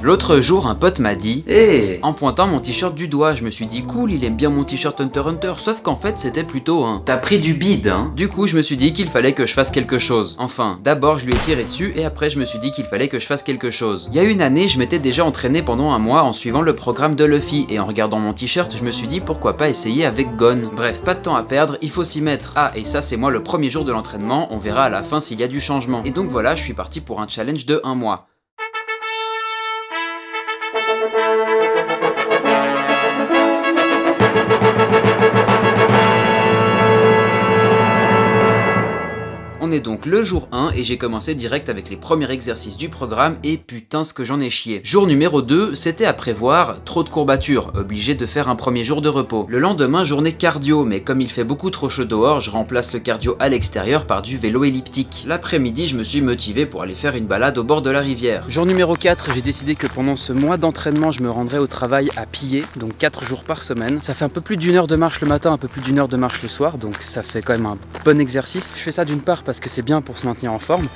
L'autre jour, un pote m'a dit hey, en pointant mon t-shirt du doigt, je me suis dit cool, il aime bien mon t-shirt Hunter x Hunter, sauf qu'en fait c'était plutôt un t'as pris du bide hein. Du coup je me suis dit qu'il fallait que je fasse quelque chose. Enfin, d'abord je lui ai tiré dessus et après je me suis dit qu'il fallait que je fasse quelque chose. Il y a une année, je m'étais déjà entraîné pendant un mois en suivant le programme de Luffy et en regardant mon t-shirt, je me suis dit pourquoi pas essayer avec Gon. Bref, pas de temps à perdre, il faut s'y mettre. Ah, et ça c'est moi le premier jour de l'entraînement, on verra à la fin s'il y a du changement. Et donc voilà, je suis parti pour un challenge de 1 mois. On est donc le jour 1 et j'ai commencé direct avec les premiers exercices du programme et putain ce que j'en ai chié. Jour numéro 2, c'était à prévoir, trop de courbatures, obligé de faire un premier jour de repos. Le lendemain, journée cardio, mais comme il fait beaucoup trop chaud dehors, je remplace le cardio à l'extérieur par du vélo elliptique. L'après-midi, je me suis motivé pour aller faire une balade au bord de la rivière. Jour numéro 4, j'ai décidé que pendant ce mois d'entraînement, je me rendrais au travail à pied, donc 4 jours par semaine. Ça fait un peu plus d'1 heure de marche le matin, un peu plus d'1 heure de marche le soir, donc ça fait quand même un bon exercice. Je fais ça d'une part parce que c'est bien pour se maintenir en forme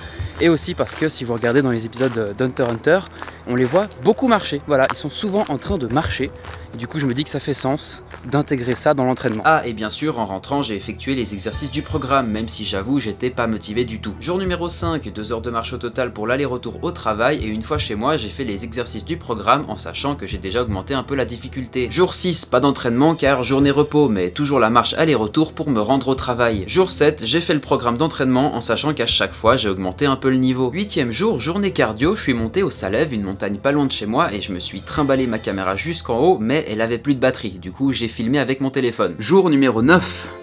et aussi parce que si vous regardez dans les épisodes d'Hunter x Hunter, on les voit beaucoup marcher. Voilà, ils sont souvent en train de marcher et du coup je me dis que ça fait sens d'intégrer ça dans l'entraînement. Ah et bien sûr en rentrant j'ai effectué les exercices du programme même si j'avoue j'étais pas motivé du tout. Jour numéro 5, 2 heures de marche au total pour l'aller-retour au travail et une fois chez moi j'ai fait les exercices du programme en sachant que j'ai déjà augmenté un peu la difficulté. Jour 6, pas d'entraînement car journée repos mais toujours la marche aller-retour pour me rendre au travail. Jour 7, j'ai fait le programme d'entraînement en sachant qu'à chaque fois j'ai augmenté un peu le niveau. 8e jour, journée cardio, je suis monté au Salève, une montagne pas loin de chez moi et je me suis trimballé ma caméra jusqu'en haut mais elle avait plus de batterie, du coup j'ai filmé avec mon téléphone. Jour numéro 9.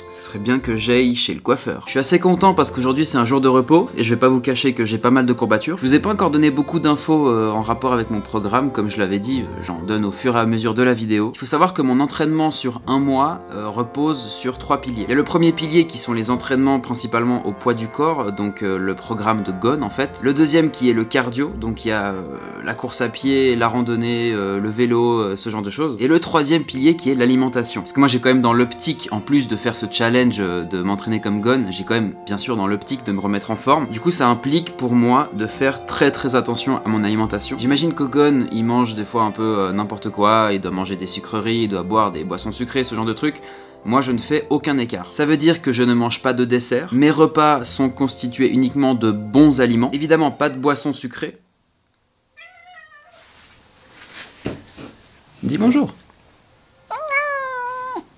Ce serait bien que j'aille chez le coiffeur. Je suis assez content parce qu'aujourd'hui c'est un jour de repos et je vais pas vous cacher que j'ai pas mal de courbatures. Je vous ai pas encore donné beaucoup d'infos en rapport avec mon programme, comme je l'avais dit, j'en donne au fur et à mesure de la vidéo. Il faut savoir que mon entraînement sur 1 mois repose sur 3 piliers. Il y a le premier pilier qui sont les entraînements principalement au poids du corps, donc le programme de Gon en fait. Le deuxième qui est le cardio, donc il y a la course à pied, la randonnée, le vélo, ce genre de choses. Et le troisième pilier qui est l'alimentation. Parce que moi j'ai quand même dans l'optique, en plus de faire ce challenge de m'entraîner comme Gon, j'ai quand même bien sûr dans l'optique de me remettre en forme. Du coup ça implique pour moi de faire très attention à mon alimentation. J'imagine que Gon il mange des fois un peu n'importe quoi, il doit manger des sucreries, il doit boire des boissons sucrées, ce genre de trucs. Moi je ne fais aucun écart. Ça veut dire que je ne mange pas de dessert. Mes repas sont constitués uniquement de bons aliments. Évidemment pas de boissons sucrées. Dis bonjour.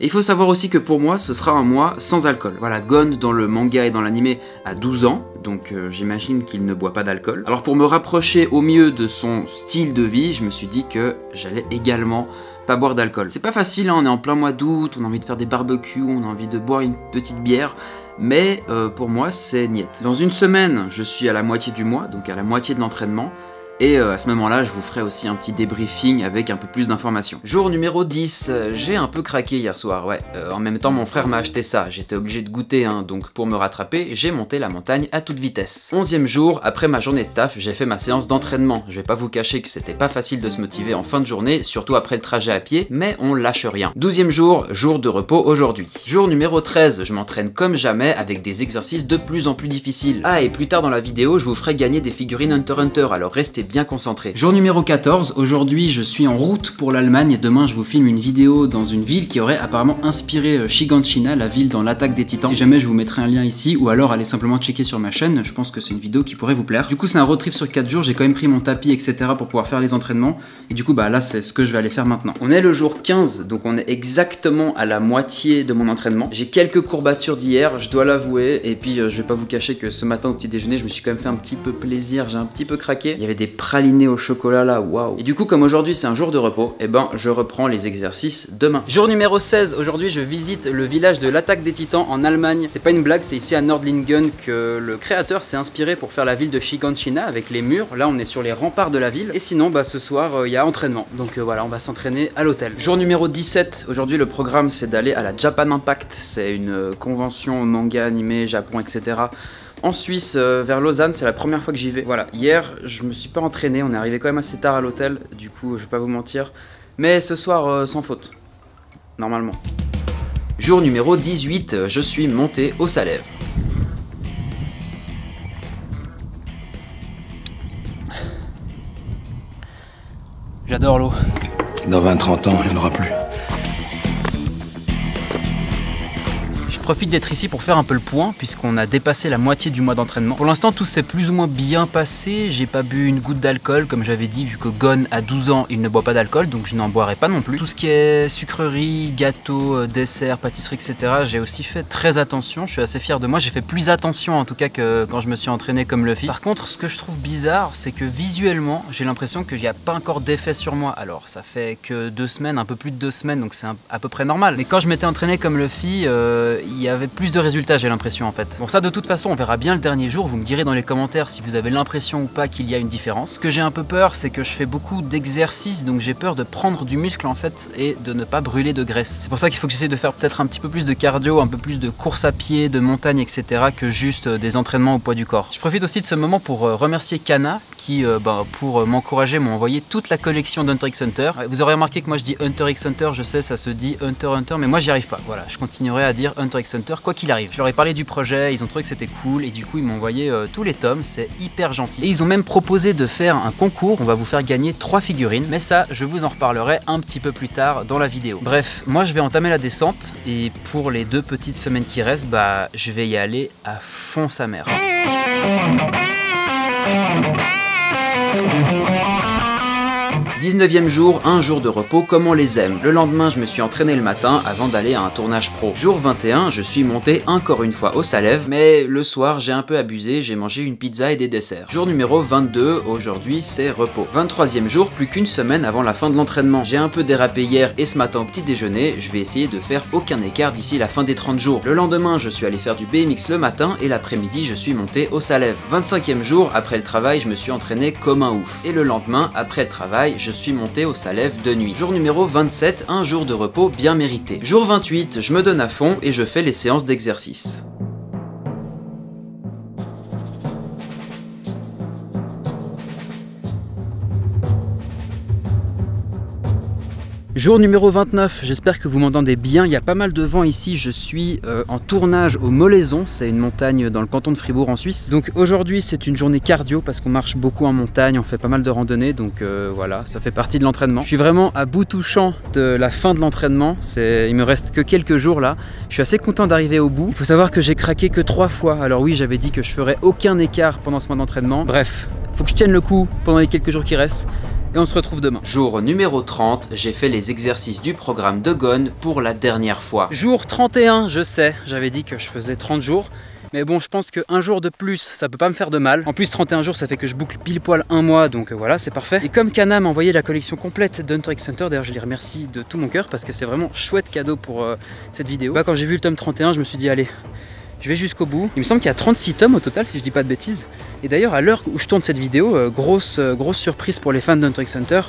Et il faut savoir aussi que pour moi, ce sera un mois sans alcool. Voilà, Gon dans le manga et dans l'anime a 12 ans, donc j'imagine qu'il ne boit pas d'alcool. Alors pour me rapprocher au mieux de son style de vie, je me suis dit que j'allais également pas boire d'alcool. C'est pas facile, hein, on est en plein mois d'août, on a envie de faire des barbecues, on a envie de boire une petite bière, mais pour moi c'est niet. Dans une semaine, je suis à la moitié du mois, donc à la moitié de l'entraînement. Et à ce moment-là, je vous ferai aussi un petit débriefing avec un peu plus d'informations. Jour numéro 10, j'ai un peu craqué hier soir, ouais. En même temps, mon frère m'a acheté ça, j'étais obligé de goûter, hein, donc pour me rattraper, j'ai monté la montagne à toute vitesse. 11e jour, après ma journée de taf, j'ai fait ma séance d'entraînement. Je vais pas vous cacher que c'était pas facile de se motiver en fin de journée, surtout après le trajet à pied, mais on lâche rien. 12e jour, jour de repos aujourd'hui. Jour numéro 13, je m'entraîne comme jamais avec des exercices de plus en plus difficiles. Ah, et plus tard dans la vidéo, je vous ferai gagner des figurines Hunter x Hunter, alors restez bien concentré. Jour numéro 14, aujourd'hui je suis en route pour l'Allemagne, demain je vous filme une vidéo dans une ville qui aurait apparemment inspiré Shiganshina, la ville dans l'attaque des titans. Si jamais je vous mettrai un lien ici, ou alors allez simplement checker sur ma chaîne, je pense que c'est une vidéo qui pourrait vous plaire. Du coup c'est un road trip sur 4 jours, j'ai quand même pris mon tapis etc pour pouvoir faire les entraînements, et du coup bah là c'est ce que je vais aller faire maintenant. On est le jour 15, donc on est exactement à la moitié de mon entraînement. J'ai quelques courbatures d'hier, je dois l'avouer, et puis je vais pas vous cacher que ce matin au petit déjeuner je me suis quand même fait un petit peu plaisir, j'ai un petit peu craqué. Il y avait des pralines au chocolat là, waouh. Et du coup comme aujourd'hui c'est un jour de repos, et ben je reprends les exercices demain. Jour numéro 16, aujourd'hui je visite le village de l'attaque des titans en Allemagne. C'est pas une blague, c'est ici à Nordlingen que le créateur s'est inspiré pour faire la ville de Shiganshina avec les murs. Là on est sur les remparts de la ville. Et sinon bah ce soir il y a entraînement. Donc voilà, on va s'entraîner à l'hôtel. Jour numéro 17, aujourd'hui le programme c'est d'aller à la Japan Impact. C'est une convention manga, animé, Japon, etc. en Suisse, vers Lausanne, c'est la première fois que j'y vais. Voilà, hier, je me suis pas entraîné, on est arrivé quand même assez tard à l'hôtel, du coup, je vais pas vous mentir. Mais ce soir, sans faute, normalement. Jour numéro 18, je suis monté au Salève. J'adore l'eau. Dans 20-30 ans, il n'y en aura plus. Je profite d'être ici pour faire un peu le point puisqu'on a dépassé la moitié du mois d'entraînement. Pour l'instant tout s'est plus ou moins bien passé, j'ai pas bu une goutte d'alcool comme j'avais dit vu que Gon a 12 ans il ne boit pas d'alcool donc je n'en boirai pas non plus. Tout ce qui est sucrerie, gâteau, dessert, pâtisserie etc. j'ai aussi fait très attention, je suis assez fier de moi, j'ai fait plus attention en tout cas que quand je me suis entraîné comme Luffy. Par contre ce que je trouve bizarre c'est que visuellement j'ai l'impression qu'il n'y a pas encore d'effet sur moi. Alors ça fait que 2 semaines, un peu plus de 2 semaines donc c'est à peu près normal. Mais quand je m'étais entraîné comme Luffy il y avait plus de résultats j'ai l'impression en fait. Bon ça de toute façon on verra bien le dernier jour, vous me direz dans les commentaires si vous avez l'impression ou pas qu'il y a une différence. Ce que j'ai un peu peur c'est que je fais beaucoup d'exercices donc j'ai peur de prendre du muscle en fait et de ne pas brûler de graisse. C'est pour ça qu'il faut que j'essaie de faire peut-être un petit peu plus de cardio, un peu plus de course à pied, de montagne etc. que juste des entraînements au poids du corps. Je profite aussi de ce moment pour remercier Kana qui pour m'encourager m'a envoyé toute la collection d'Hunter x Hunter. Vous aurez remarqué que moi je dis Hunter x Hunter, je sais ça se dit Hunter Hunter mais moi j'y arrive pas. Voilà, je continuerai à dire Hunter x Hunter quoi qu'il arrive. Je leur ai parlé du projet, ils ont trouvé que c'était cool et du coup ils m'ont envoyé tous les tomes, c'est hyper gentil. Et ils ont même proposé de faire un concours, on va vous faire gagner 3 figurines, mais ça je vous en reparlerai un petit peu plus tard dans la vidéo. Bref, moi je vais entamer la descente et pour les 2 petites semaines qui restent, bah je vais y aller à fond sa mère. 19e jour, un jour de repos comme on les aime. Le lendemain, je me suis entraîné le matin avant d'aller à un tournage pro. Jour 21, je suis monté encore une fois au Salève, mais le soir, j'ai un peu abusé, j'ai mangé une pizza et des desserts. Jour numéro 22, aujourd'hui, c'est repos. 23e jour, plus qu'une semaine avant la fin de l'entraînement. J'ai un peu dérapé hier et ce matin au petit déjeuner, je vais essayer de faire aucun écart d'ici la fin des 30 jours. Le lendemain, je suis allé faire du BMX le matin et l'après-midi, je suis monté au Salève. 25e jour, après le travail, je me suis entraîné comme un ouf. Et le lendemain, après le travail, je suis monté au Salève de nuit. Jour numéro 27, un jour de repos bien mérité. Jour 28, je me donne à fond et je fais les séances d'exercice. Jour numéro 29, j'espère que vous m'entendez bien, il y a pas mal de vent ici, je suis en tournage au Molaison, c'est une montagne dans le canton de Fribourg en Suisse. Donc aujourd'hui c'est une journée cardio parce qu'on marche beaucoup en montagne, on fait pas mal de randonnées, donc voilà, ça fait partie de l'entraînement. Je suis vraiment à bout touchant de la fin de l'entraînement, il me reste que quelques jours là, je suis assez content d'arriver au bout. Il faut savoir que j'ai craqué que 3 fois, alors oui j'avais dit que je ferais aucun écart pendant ce mois d'entraînement. Bref, faut que je tienne le coup pendant les quelques jours qui restent. Et on se retrouve demain. Jour numéro 30, j'ai fait les exercices du programme de Gon pour la dernière fois. Jour 31, je sais, j'avais dit que je faisais 30 jours. Mais bon, je pense qu'un jour de plus, ça peut pas me faire de mal. En plus, 31 jours, ça fait que je boucle pile poil un mois, donc voilà, c'est parfait. Et comme Kana m'a envoyé la collection complète d'Hunter x Hunter, d'ailleurs je les remercie de tout mon cœur parce que c'est vraiment chouette cadeau pour cette vidéo. Bah, quand j'ai vu le tome 31, je me suis dit, allez, je vais jusqu'au bout. Il me semble qu'il y a 36 tomes au total, si je dis pas de bêtises. Et d'ailleurs, à l'heure où je tourne cette vidéo, grosse surprise pour les fans d'Hunter x Hunter,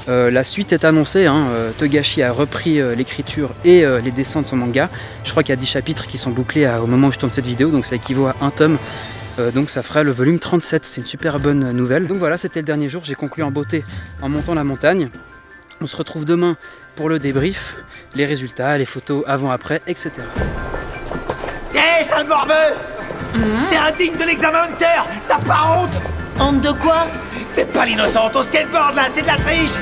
la suite est annoncée. Togashi a repris l'écriture et les dessins de son manga. Je crois qu'il y a 10 chapitres qui sont bouclés au moment où je tourne cette vidéo, donc ça équivaut à un tome. Donc ça fera le volume 37, c'est une super bonne nouvelle. Donc voilà, c'était le dernier jour, j'ai conclu en beauté en montant la montagne. On se retrouve demain pour le débrief, les résultats, les photos avant-après, etc. Hé, sale morveux! C'est indigne de l'examen Hunter! T'as pas honte? Honte de quoi? Fais pas l'innocente au skateboard là, c'est de la triche!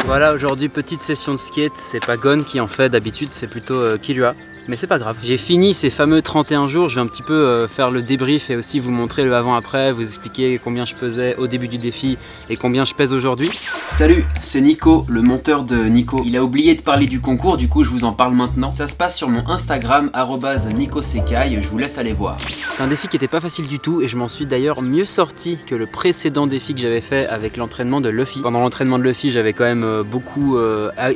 Voilà, aujourd'hui petite session de skate, c'est pas Gon qui en fait d'habitude, c'est plutôt Killua. Mais c'est pas grave. J'ai fini ces fameux 31 jours, je vais un petit peu faire le débrief et aussi vous montrer le avant-après, vous expliquer combien je pesais au début du défi et combien je pèse aujourd'hui. Salut, c'est Nico, le monteur de Nico. Il a oublié de parler du concours, du coup je vous en parle maintenant. Ça se passe sur mon Instagram, @NicoSekai, je vous laisse aller voir. C'est un défi qui était pas facile du tout et je m'en suis d'ailleurs mieux sorti que le précédent défi que j'avais fait avec l'entraînement de Luffy. Pendant l'entraînement de Luffy, j'avais quand même beaucoup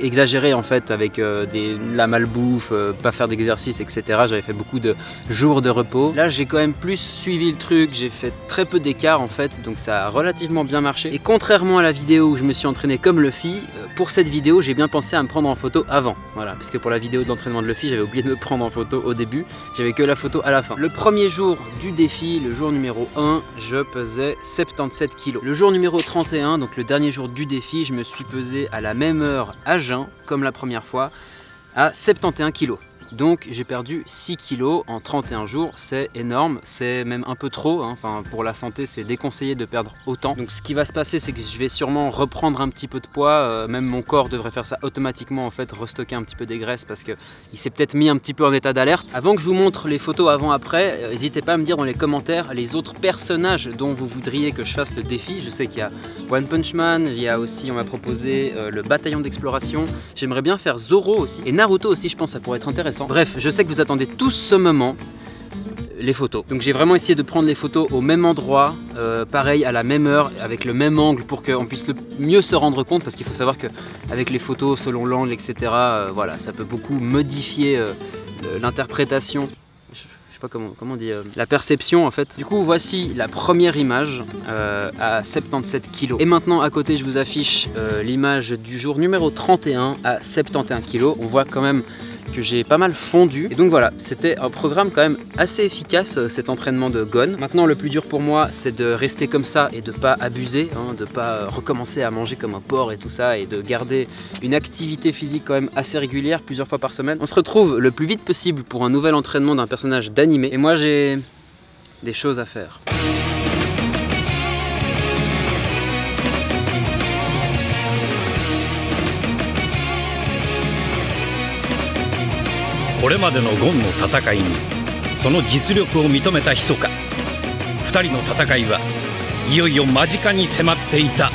exagéré en fait avec la malbouffe, pas faire des d'exercice, etc. J'avais fait beaucoup de jours de repos. Là, j'ai quand même plus suivi le truc, j'ai fait très peu d'écart en fait, donc ça a relativement bien marché. Et contrairement à la vidéo où je me suis entraîné comme Luffy, pour cette vidéo, j'ai bien pensé à me prendre en photo avant. Voilà, parce que pour la vidéo de l'entraînement de Luffy, j'avais oublié de me prendre en photo au début, j'avais que la photo à la fin. Le premier jour du défi, le jour numéro 1, je pesais 77 kg. Le jour numéro 31, donc le dernier jour du défi, je me suis pesé à la même heure à jeun, comme la première fois, à 71 kg. Donc j'ai perdu 6 kg en 31 jours, c'est énorme, c'est même un peu trop, hein. Enfin, pour la santé c'est déconseillé de perdre autant. Donc ce qui va se passer, c'est que je vais sûrement reprendre un petit peu de poids, même mon corps devrait faire ça automatiquement en fait, restocker un petit peu des graisses parce qu'il s'est peut-être mis un petit peu en état d'alerte. Avant que je vous montre les photos avant-après, n'hésitez pas à me dire dans les commentaires les autres personnages dont vous voudriez que je fasse le défi. Je sais qu'il y a One Punch Man, il y a aussi, on m'a proposé le bataillon d'exploration, j'aimerais bien faire Zoro aussi, et Naruto aussi je pense ça pourrait être intéressant. Bref, je sais que vous attendez tous ce moment, les photos. Donc j'ai vraiment essayé de prendre les photos au même endroit, pareil à la même heure, avec le même angle pour qu'on puisse le mieux se rendre compte, parce qu'il faut savoir qu'avec les photos selon l'angle, etc., voilà, ça peut beaucoup modifier l'interprétation. Je sais pas comment on dit, la perception en fait. Du coup voici la première image à 77 kg. Et maintenant à côté je vous affiche l'image du jour numéro 31 à 71 kg. On voit quand même que j'ai pas mal fondu. Et donc voilà, c'était un programme quand même assez efficace, cet entraînement de Gon. Maintenant le plus dur pour moi c'est de rester comme ça et de pas abuser, hein, de pas recommencer à manger comme un porc et tout ça, et de garder une activité physique quand même assez régulière, plusieurs fois par semaine. On se retrouve le plus vite possible pour un nouvel entraînement d'un personnage d'animé, et moi j'ai des choses à faire. これまでのゴンの戦いにその実力を認めた密か。2人の戦いはいよいよ間近に迫っていた。